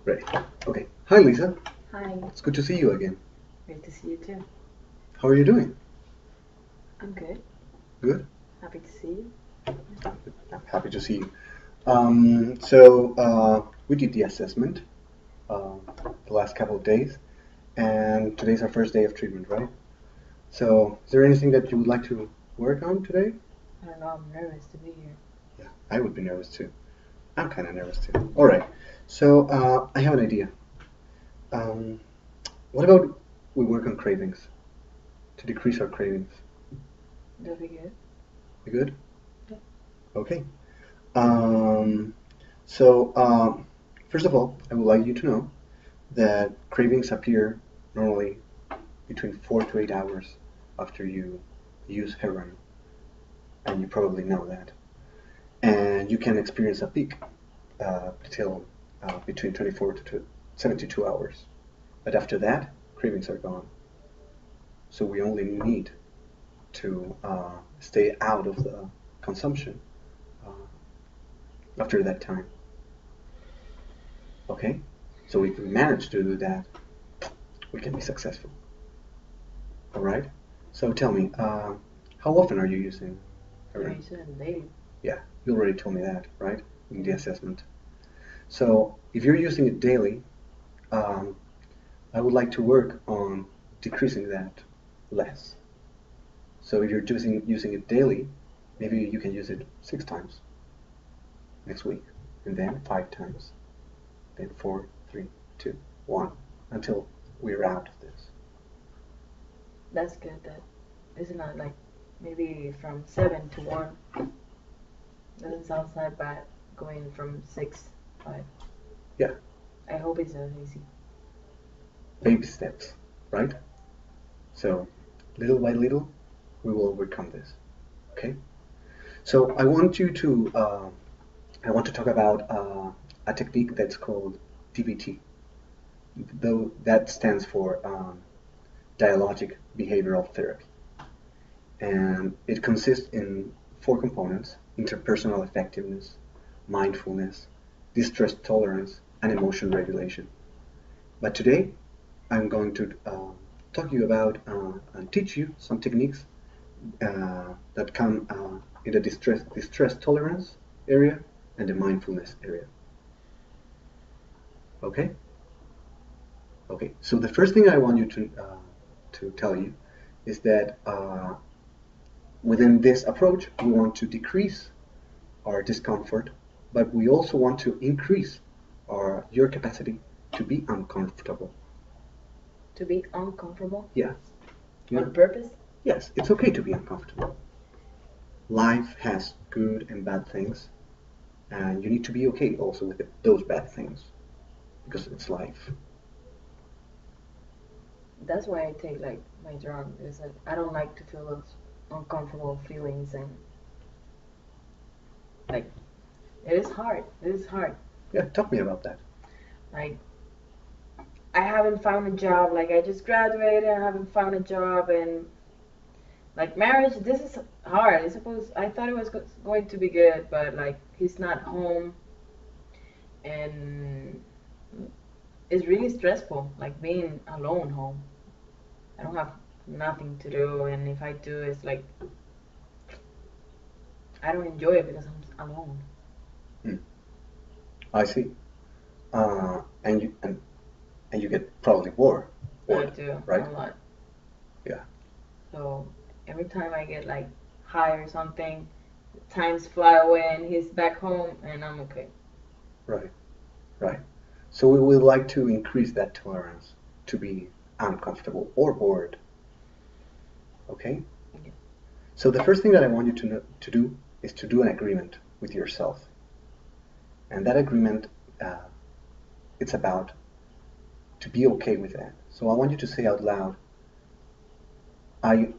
Ready. Okay. Hi, Lisa. Hi, It's good to see you again. great to see you too. How are you doing? I'm good. Good. Happy to see you. I'm happy to see you. So we did the assessment the last couple of days, and today's our first day of treatment, right? So, is there anything that you would like to work on today? I don't know, I'm nervous to be here. Yeah, I would be nervous too. I'm kind of nervous too. All right. So I have an idea. Um, what about we work on cravings to decrease our cravings? That'll be good. You good? Yeah. Okay. Um, so first of all, I would like you to know that cravings appear normally between 4 to 8 hours after you use heroin, and you probably know that. And you can experience a peak till between 24 to 72 hours. But after that, cravings are gone. So we only need to stay out of the consumption uh, after that time. Okay? So if we manage to do that, we can be successful. All right? So tell me, how often are you using I heroin? use it daily. Yeah, you already told me that, right? In the Yeah. assessment. So if you're using it daily, um, I would like to work on decreasing that less. So if you're using it daily, maybe you can use it 6 times next week, and then 5 times, then four, three, two, one, until we're out of this. That's good. That isn't that like maybe from 7 to 1. Doesn't sound that bad going from 6 5. Yeah, I hope it's not easy. baby steps, right? So little by little, we will overcome this. Okay. So I want to talk about a technique that's called DBT. Though that stands for dialogic behavioral therapy, and it consists in four components: interpersonal effectiveness, mindfulness, distress tolerance, and emotion regulation. But today, I'm going to talk to you about and teach you some techniques that come in the distress tolerance area and the mindfulness area. Okay? Okay. So the first thing I want you to tell you is that within this approach, we want to decrease our discomfort, but we also want to increase your capacity to be uncomfortable. To be uncomfortable Yeah, you on know, purpose? yes, it's okay to be uncomfortable. Life has good and bad things, and you need to be okay also with those bad things because it's life. That's why I take like my drug. Is like I don't like to feel those uncomfortable feelings and like it is hard. It is hard. Yeah, talk me about that. Like I haven't found a job. Like I just graduated. I haven't found a job, and like marriage. This is hard. I thought it was going to be good, but like he's not home, and it's really stressful. Like being alone home. I don't have nothing to do, and if I do, it's like I don't enjoy it because I'm alone. Hmm, I see. And you get probably I bored, do right? a lot. Yeah, So every time I get like high or something, times fly away, and he's back home, and I'm okay. right, right. So we would like to increase that tolerance to be uncomfortable or bored. Okay. Yeah. So the first thing that I want you to do is to do an agreement with yourself, and that agreement uh, it's about to be okay with that. So I want you to say out loud, I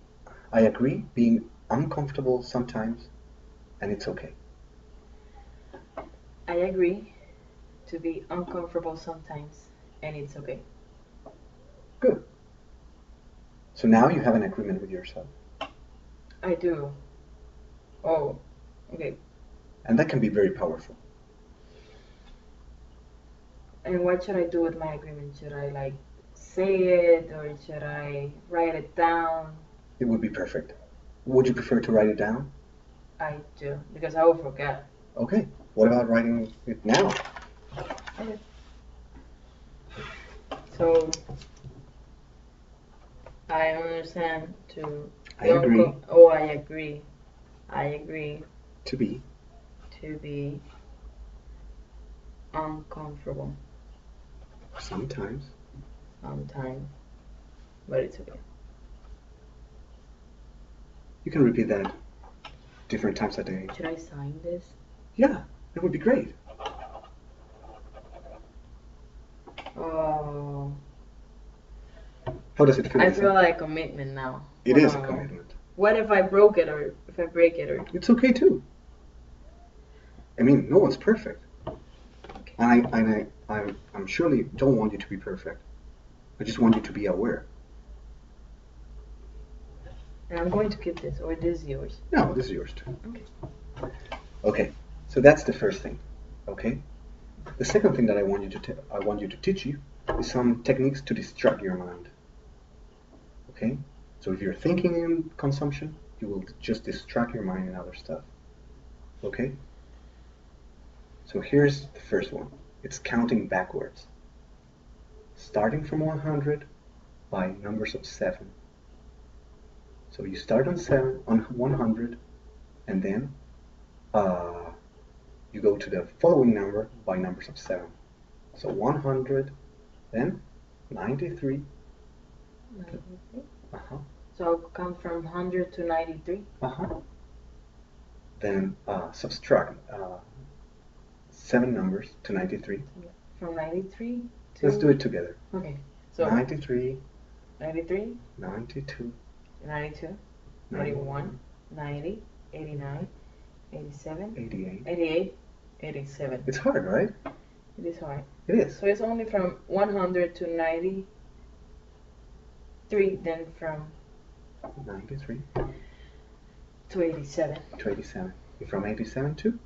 I agree being uncomfortable sometimes, and it's okay. I agree to be uncomfortable sometimes, and it's okay. Good. So now you have an agreement with yourself, I do. Oh, okay. and that can be very powerful. And what should I do with my agreement? Should I like say it or should I write it down? It would be perfect. Would you prefer to write it down? I do because I will forget. Okay. What about writing it now? Okay. So I understand to. I agree Oh, I agree. I agree to be. to be uncomfortable Sometimes. sometimes, but it's okay. You can repeat that different times a day. Should I sign this? Yeah, that would be great. Oh, How does it feel? I feel like commitment now. It is a Wow. commitment. What if I broke it or if I break it or? It's okay too. I mean, no one's perfect. Okay. I'm surely don't want you to be perfect. I just want you to be aware. And I'm going to keep this, or this is yours. No, this is yours too. Okay. Okay, so that's the first thing. Okay. The second thing that I want you to teach you is some techniques to distract your mind. Okay. So if you're thinking in consumption, you will just distract your mind in other stuff. Okay. So here's the first one. It's counting backwards, starting from 100 by numbers of 7. So you start on 100, and then you go to the following number by numbers of 7. So 100, then 93. 93. Uh-huh. So I'll come from 100 to 93. Uh-huh. Then subtract 7 numbers to 93. From 93 to. Let's do it together. Okay. So 93, 93, 92, 92, 91, 90, 89, 87, 88. 88, 87. It's hard, right? It is hard. It is. So it's only from 100 to 93, then from 93 to 87. to 87. And from 87 to?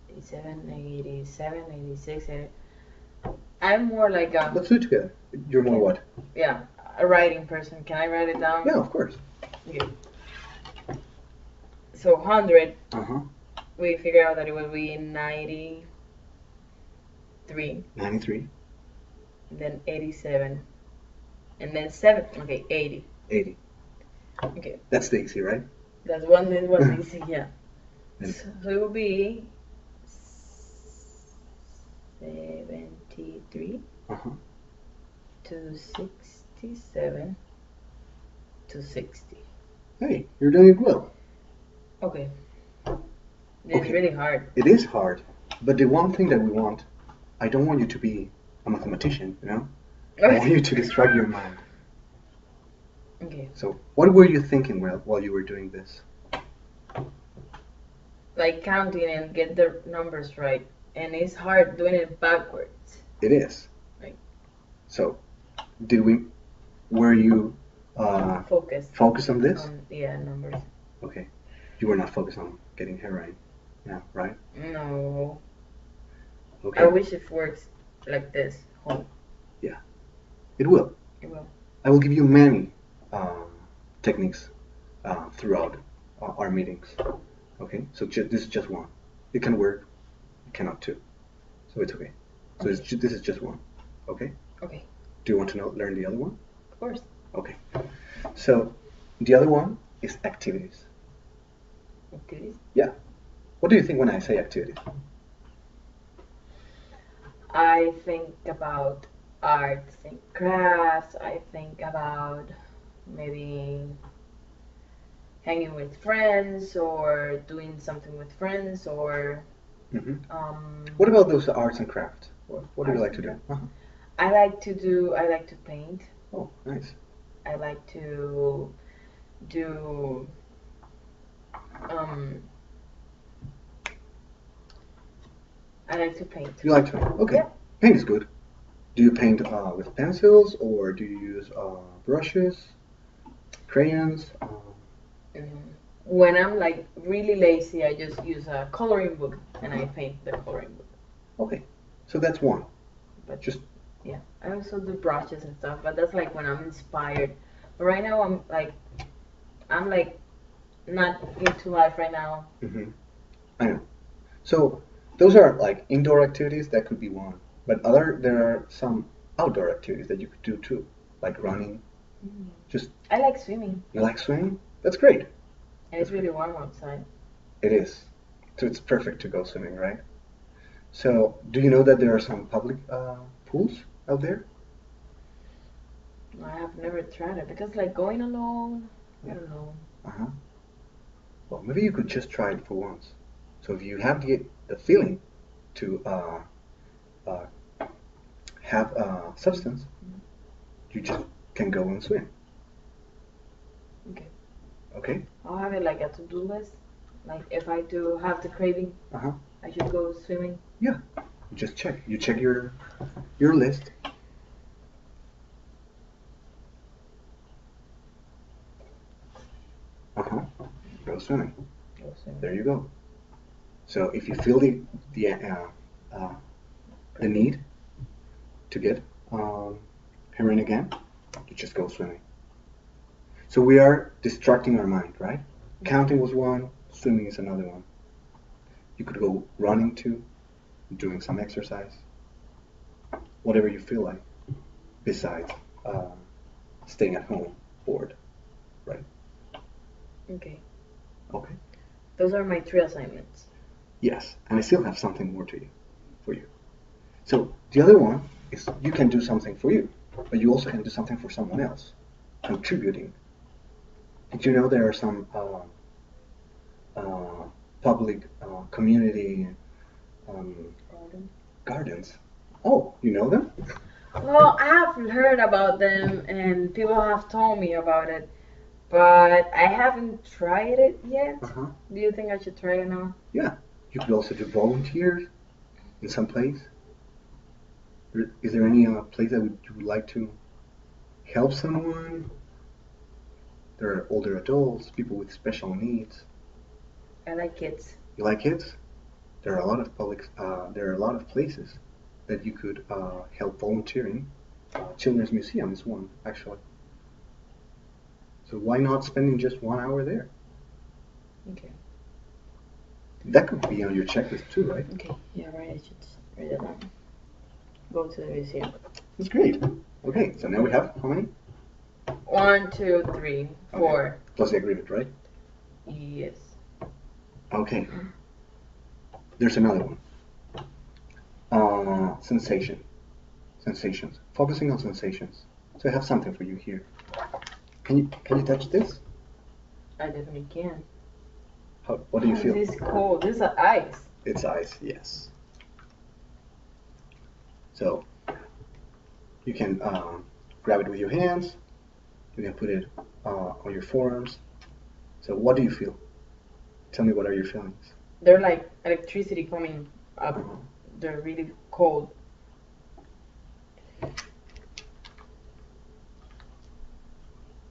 87, 87, 86, 80. I'm more like a, Let's do it together. You're more what? yeah, a writing person. Can I write it down? Yeah, of course. Okay. So 100, Uh-huh. we figure out that it will be 93, 93, then 87, and then 7. Okay, 80. 80. Okay, That's the easy, right? that's one. This was easy. Yeah. And- So it will be 73 Uh-huh. to 67 to 60. Hey, you're doing it well. Okay. It's Okay. really hard. It is hard, but the one thing that we want, I don't want you to be a mathematician, you know? I want you to distract your mind. Okay. So, what were you thinking while you were doing this? Like counting and get the numbers right. And it's hard doing it backwards. It is. Right. So, were you Focus focused on this? on, yeah, numbers. Okay. You were not focused on getting hair right. Yeah, right? No. Okay. I wish it works like this. Oh, It will. it will. I will give you many techniques throughout our meetings. Okay, so this is just one. It can work, it cannot too. So it's okay. So this is just one. Okay. Okay. Do you want to learn the other one? Of course. Okay. So the other one is activities. Activities. What do you think when I say activities? I think about arts and crafts. I think about maybe hanging with friends or doing something with friends or Hmm. um, What about those arts and crafts? What do you Arts like to and do? Uh-huh. I like to paint. Oh, nice. I like to do um I like to paint. You like to paint? Okay. Yeah. Paint is good. Do you paint with pencils or do you use brushes, crayons? When I'm like really lazy, I just use a coloring book and I paint the coloring book. Okay, so that's one. But Just yeah, I also do brushes and stuff, but that's like when I'm inspired. But right now I'm like not into life right now. hmm I know. So those are like indoor activities that could be one, but there are some outdoor activities that you could do too, like running. Mm. Just I like swimming, you like swimming? That's great. and That's it's great. really warm outside. It is. So it's perfect to go swimming, right? So do you know that there are some public pools out there? I have never tried it because like going alone, I Yeah. don't know. Uh-huh. Well, maybe you could just try it for once. So if you have the feeling to uh, have substance, you just can go and swim. Okay, Okay? I'll have it like a to-do list. Like if I do have the craving, Uh-huh. I should go swimming. Yeah. You just check. You check your list. Uh-huh. Go swimming. Go There swimming. you go. So if you feel uh, the need to get heroin again, you just go swimming. So we are distracting our mind, right? Counting was one, swimming is another one. You could go running too, doing some exercise, whatever you feel like, besides uh, staying at home bored, right? Okay, Okay. those are my 3 assignments. Yes, and I still have something more for you. So the other one is you can do something for you, but you also can do something for someone else, contributing. Did you know there are some uh, public community um, Garden. gardens? Oh, you know them? Well, I have heard about them and people have told me about it, but I haven't tried it yet. Uh-huh. Do you think I should try it now? Yeah. You could also do volunteers in some place. Is there any place that you would like to help someone? There are older adults, people with special needs. I like kids. You like kids? There are a lot of there are a lot of places that you could help volunteering. Children's Museum is one, actually. So why not spending just 1 hour there? Okay. That could be on your checklist too, right? Okay. Yeah, right. I should write it down. Go to the museum. That's great. Okay, so now we have how many? 1, 2, 3, 4. Okay. Plus the agreement, right? Yes. Okay. There's another one. Sensation. Sensations. Focusing on sensations. So I have something for you here. Can you touch this? I definitely can. What do you Oh, feel? this is cold. This is ice. It's ice, yes. So you can grab it with your hands. You can put it on your forearms. So what do you feel? Tell me what are your feelings? They're like electricity coming up. Uh-huh. They're really cold.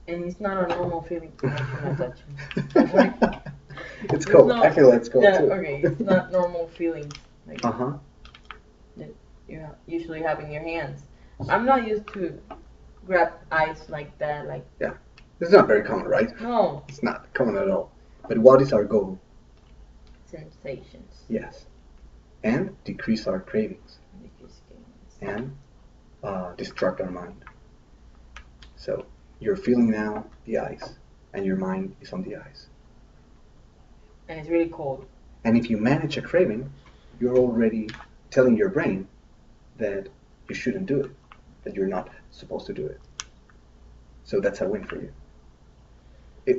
And it's not a normal feeling when I touch them. It's cold. Not, I feel it's cold yeah, too. okay. It's not normal feelings like Uh-huh. that you usually have in your hands. I'm not used to grab ice like that. Like It's not very common, right? no It's not common at all. But what is our goal? sensations. Yes. And decrease our cravings and distract our mind. So you're feeling now the ice, and your mind is on the ice. And it's really cold. And if you manage a craving, you're already telling your brain that you shouldn't do it, that you're not supposed to do it. So that's a win for you.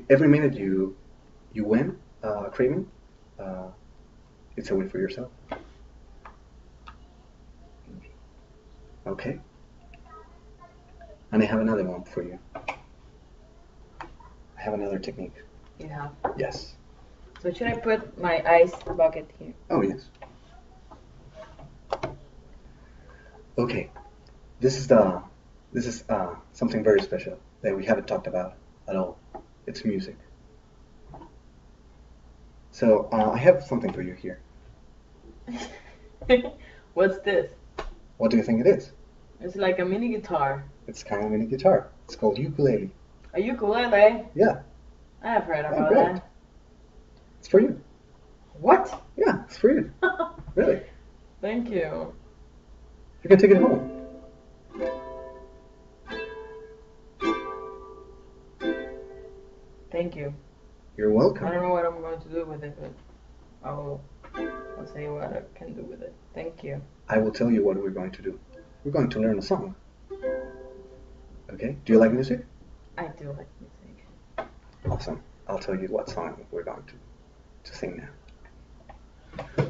Every minute you win craving, uh, it's a win for yourself. Okay. And I have another one for you. I have another technique. You have. Yes. So should I put my ice bucket here? Oh yes. Okay. This is something very special that we haven't talked about at all. It's music. So I have something for you here. What's this? What do you think it is? It's like a mini guitar. It's kind of a mini guitar. It's called ukulele. A ukulele? Yeah. I have heard Yeah, about great. that. It's for you. What? Yeah, it's for you. Really. Thank you. You can take it home. Thank you. You're I welcome. don't know what I'm going to do with it, but I'll see what I can do with it. Thank you. I will tell you what we're going to do. We're going to learn a song. Okay? Do you like music? I do like music. Awesome. I'll tell you what song we're going to sing now.